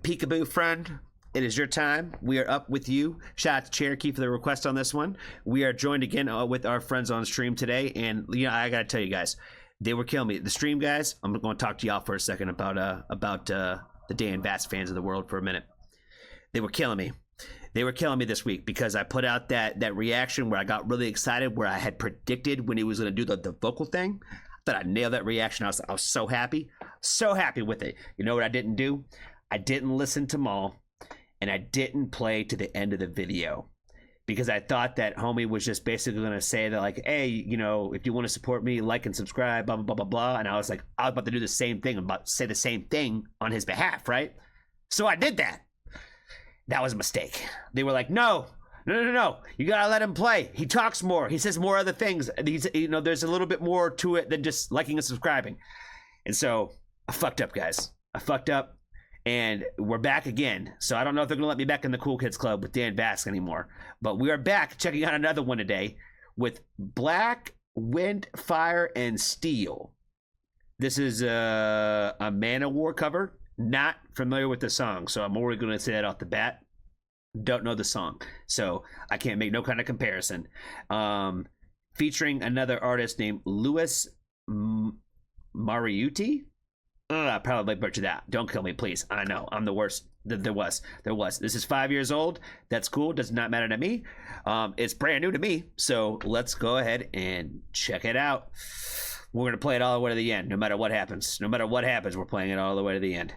peekaboo friend. It is your time. We are up with you. Shout out to Cherokee for the request on this one. We are joined again with our friends on stream today, and you know I gotta tell you guys, they were killing me. The stream guys. I'm going to talk to y'all for a second about the Dan Vasc fans of the world for a minute. They were killing me. They were killing me this week because I put out that reaction where I got really excited, where I had predicted when he was going to do the vocal thing. I thought I nailed that reaction. I was so happy with it. You know what I didn't do? I didn't listen to Maul, and I didn't play to the end of the video because I thought that homie was just basically going to say that, like, hey, you know, if you want to support me, like and subscribe, blah, blah, blah, blah, blah. And I was like, I was about to do the same thing, about to say the same thing on his behalf, right? So I did that. That was a mistake. They were like, no. You gotta let him play. He talks more. He says more other things. You know, there's a little bit more to it than just liking and subscribing. And so I fucked up, guys. I fucked up, and we're back again. So I don't know if they're gonna let me back in the Cool Kids Club with Dan Vasc anymore. But we are back checking out another one today with Black, Wind, Fire, and Steel. This is a Manowar cover. Not familiar with the song, so I'm already going to say that off the bat. Don't know the song, so I can't make no kind of comparison. Featuring another artist named Louis Mariutti. I probably butchered that. Don't kill me, please. I know I'm the worst. There was. This is 5 years old. That's cool. Does not matter to me. It's brand new to me. So let's go ahead and check it out. We're gonna play it all the way to the end, no matter what happens. No matter what happens, we're playing it all the way to the end.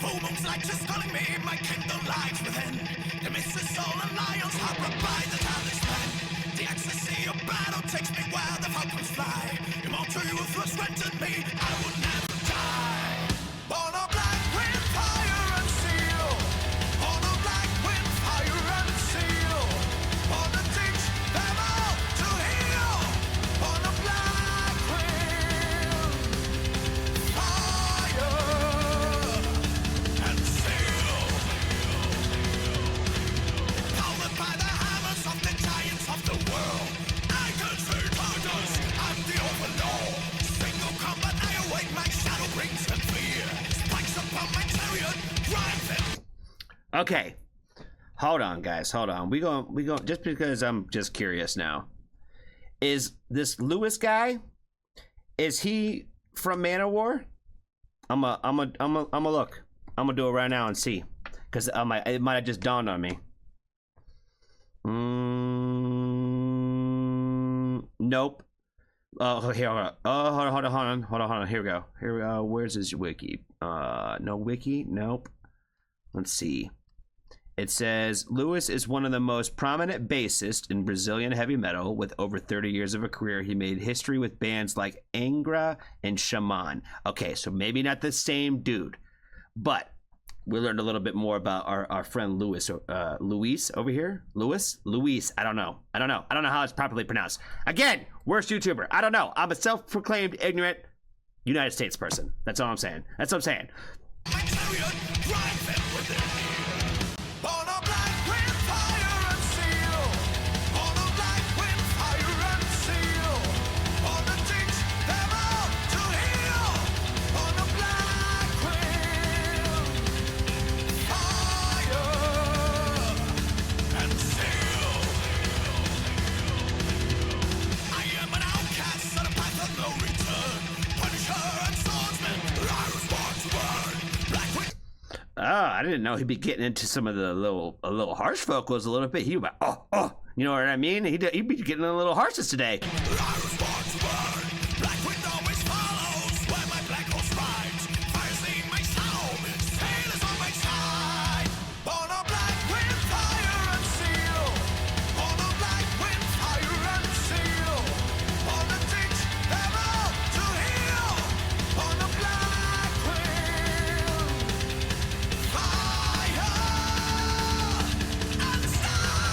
Full moons like just calling me, my kingdom lies within. The mist is all the lions harbored by the talisman. The ecstasy of battle takes me where the falcons fly. Immortal youth was granted me, I would never die. Born of black wind, fire and steel. Born of black wind, fire and steel. Born to teach them all to heal. Born of black wind, fire and steel. Powered by the hammers of the giants of the world. I can see titans, I'm the overlord. Single combat, I await my shadow brings them fear. Spikes upon my chariot, drive them. Okay, hold on, guys. Hold on. We go. Just because I'm just curious now. Is this Lewis guy? Is he from Manowar? I'm a look. I'm gonna do it right now and see, because it might have just dawned on me. Nope. Oh, here. Hold on. Here we go. Where's his wiki? No wiki. Nope. Let's see. It says Lewis is one of the most prominent bassists in Brazilian heavy metal. With over 30 years of a career, he made history with bands like Angra and Shaman. Okay, so maybe not the same dude, but we learned a little bit more about our friend Luis over here. Luis. I don't know how it's properly pronounced. Again, worst YouTuber. I don't know. I'm a self-proclaimed ignorant United States person. That's all I'm saying. My chariot, drive them with it. Born of black wind, fire and steel. Born of black wind, fire and steel. Born to teach them all to heal. Born of black wind, fire and steel. I am an outcast on a path of no return. Punisher and swordsman, I was born to burn. Black wind. Oh, I didn't know he'd be getting into some of the little harsh vocals a little bit. He'd be like, oh, you know what I mean? He'd be getting a little harshness today. I was born to burn. Black wind always follows where my black horse rides. Fire's in my soul, sailors on my side. Born of black wind, fire and steel. Born of black wind, fire and steel. Born to teach them all to heal. Born of black wind, fire and steel.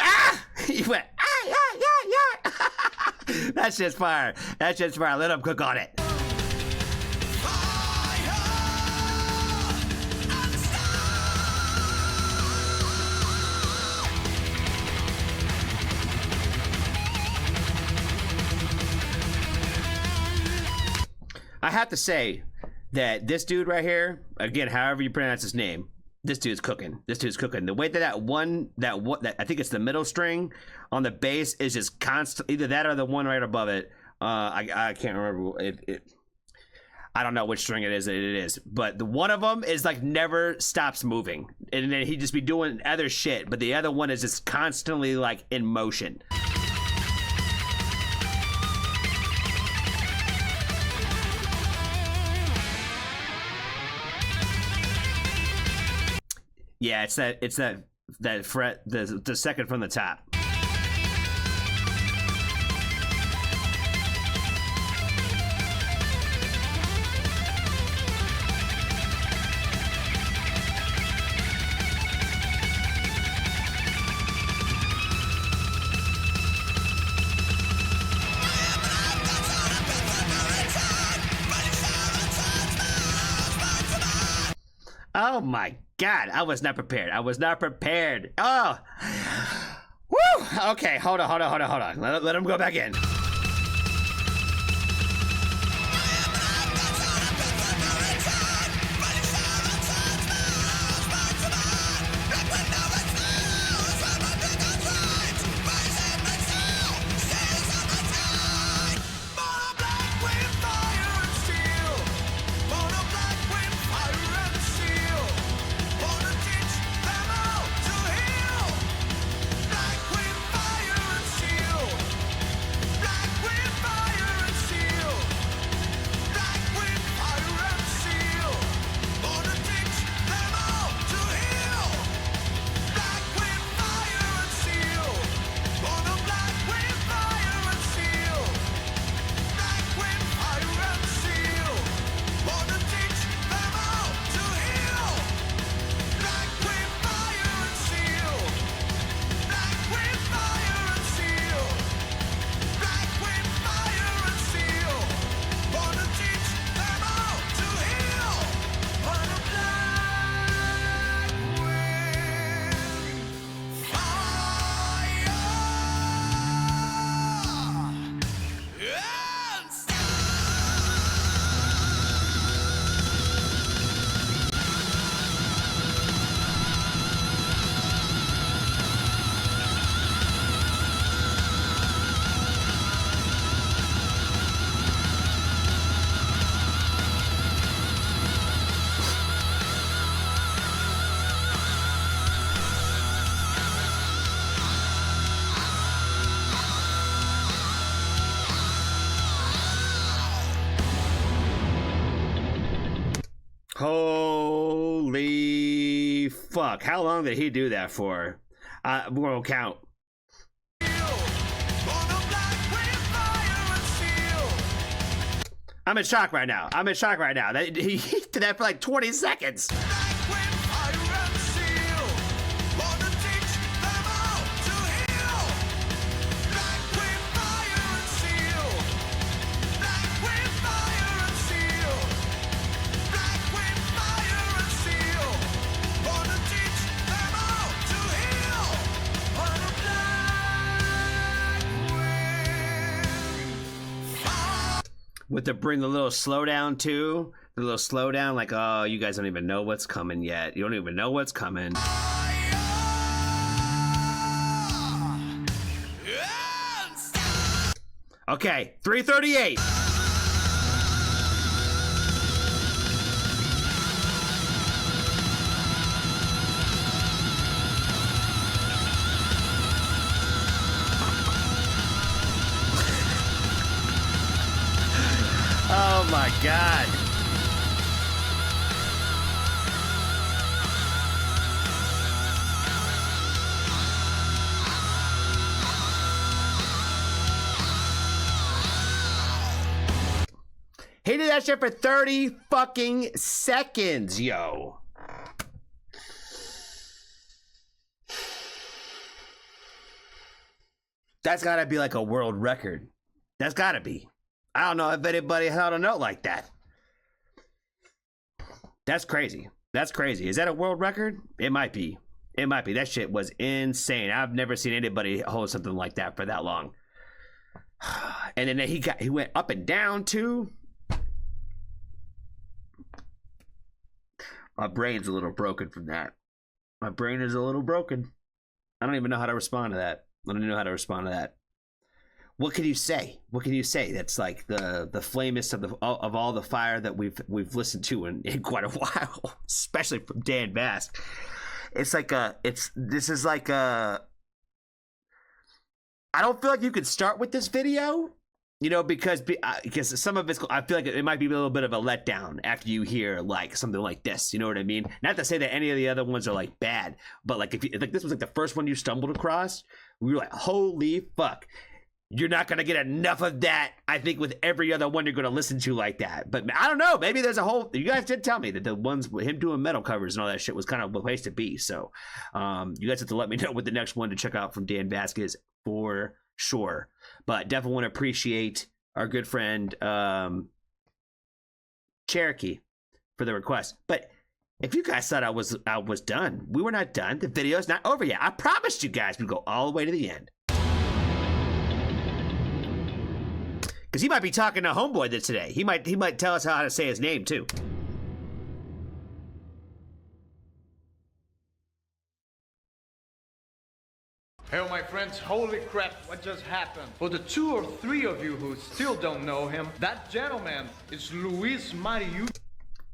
Ah! He went, yeah. That's just fire. Let him cook on it. Fire and steel. I have to say that this dude right here, again, however you pronounce his name, this dude's cooking. This dude's cooking. The way that I think it's the middle string on the bass is just constant. Either that or the one right above it. I can't remember it. I don't know which string it is, but the one of them is like never stops moving, and then he just be doing other shit. But the other one is just constantly like in motion. Yeah, it's that fret, the second from the top. Oh my God, I was not prepared. I was not prepared. Oh, woo! Okay, hold on. Let him go back in. Holy fuck. How long did he do that for? We're gonna count. I'm in shock right now. He did that for like 20 seconds. With the bring the little slowdown too, the little slowdown, like, oh, you guys don't even know what's coming yet. You don't even know what's coming. Okay, 338. Oh my God. He did that shit for 30 fucking seconds, yo. That's gotta be like a world record. That's gotta be. I don't know if anybody held a note like that. That's crazy. That's crazy. Is that a world record? It might be. It might be. That shit was insane. I've never seen anybody hold something like that for that long. And then he went up and down too. My brain's a little broken from that. My brain is a little broken. I don't even know how to respond to that. I don't even know how to respond to that. What can you say? What can you say? That's like the flamest of all the fire that we've listened to in quite a while, especially from Dan Vasc. It's like this is like a. I don't feel like you could start with this video, you know, because some of it's, I feel like it might be a little bit of a letdown after you hear like something like this. You know what I mean? Not to say that any of the other ones are like bad, but like if this was like the first one you stumbled across, we were like, holy fuck. You're not going to get enough of that, I think, with every other one you're going to listen to like that. But I don't know. Maybe there's a whole... You guys did tell me that the ones with him doing metal covers and all that shit was kind of a place to be. So you guys have to let me know what the next one to check out from Dan Vasc is for sure. But definitely want to appreciate our good friend Cherokee for the request. But if you guys thought I was done, we were not done. The video's not over yet. I promised you guys we'd go all the way to the end. Because he might be talking to Homeboy this today. He might tell us how to say his name, too. Hey, my friends, holy crap, what just happened? For the 2 or 3 of you who still don't know him, that gentleman is Luis MARIUTTI.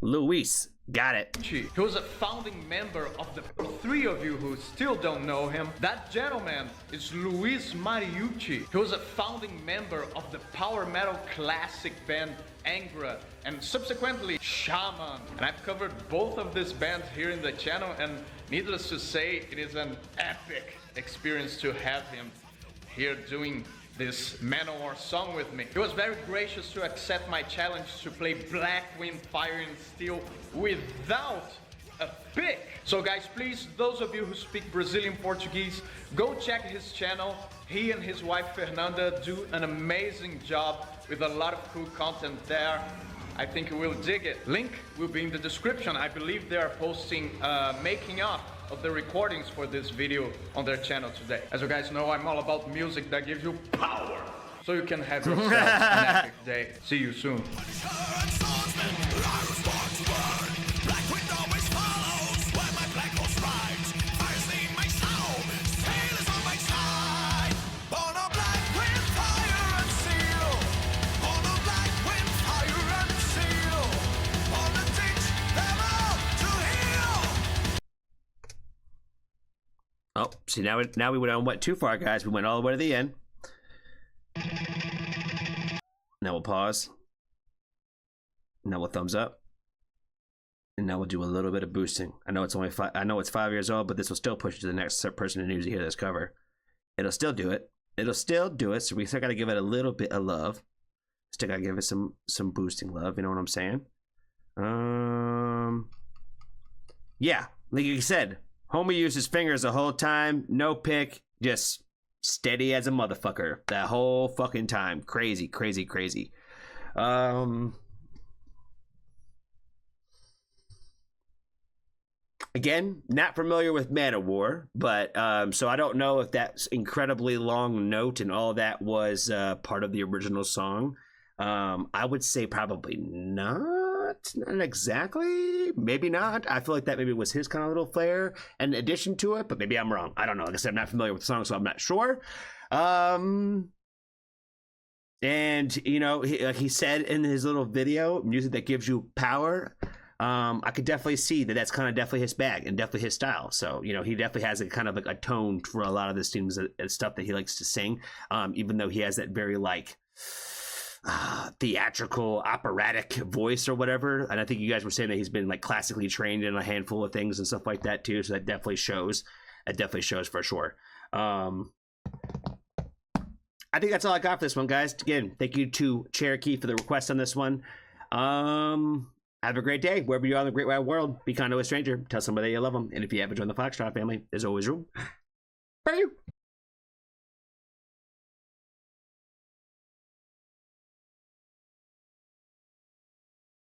Luis. Got it. He was a founding member of the 3 of you who still don't know him. That gentleman is Luis MARIUTTI. He was a founding member of the power metal classic band Angra and subsequently Shaman. And I've covered both of these bands here in the channel, and needless to say, it is an epic experience to have him here doing this Manowar song with me. He was very gracious to accept my challenge to play Black Wind, Fire and Steel without a pick. So guys, please, those of you who speak Brazilian Portuguese, go check his channel. He and his wife Fernanda do an amazing job with a lot of cool content there. I think you will dig it. Link will be in the description. I believe they are posting making up of the recordings for this video on their channel today. As you guys know, I'm all about music that gives you power, so you can have yourself an epic day. See you soon. Oh, see, now we went too far, guys. We went all the way to the end. Now we'll pause. Now we'll thumbs up. And now we'll do a little bit of boosting. I know it's only 5 years old, but this will still push it to the next person who needs to hear this cover. It'll still do it. It'll still do it. So we still got to give it a little bit of love. Still got to give it some boosting love. You know what I'm saying? Yeah, like you said. Homie used his fingers the whole time, no pick, just steady as a motherfucker that whole fucking time. Crazy, crazy, crazy. Again, not familiar with Manowar, but so I don't know if that incredibly long note and all that was part of the original song. I would say probably not exactly, maybe not. I feel like that maybe was his kind of little flair in addition to it, but maybe I'm wrong. I don't know. Like I said, I'm not familiar with the song, so I'm not sure. And you know, like he said in his little video, music that gives you power. I could definitely see that that's kind of definitely his bag and definitely his style. So, you know, he definitely has a kind of like a tone for a lot of the themes and stuff that he likes to sing, even though he has that very like theatrical operatic voice or whatever. And I think you guys were saying that he's been like classically trained in a handful of things and stuff like that too, so that definitely shows. It definitely shows for sure. I think that's all I got for this one, guys. Again, thank you to Cherokee for the request on this one. Have a great day wherever you are in the great wide world. Be kind to a stranger, tell somebody you love them, and if you haven't joined the Foxtrot family, there's always room for you.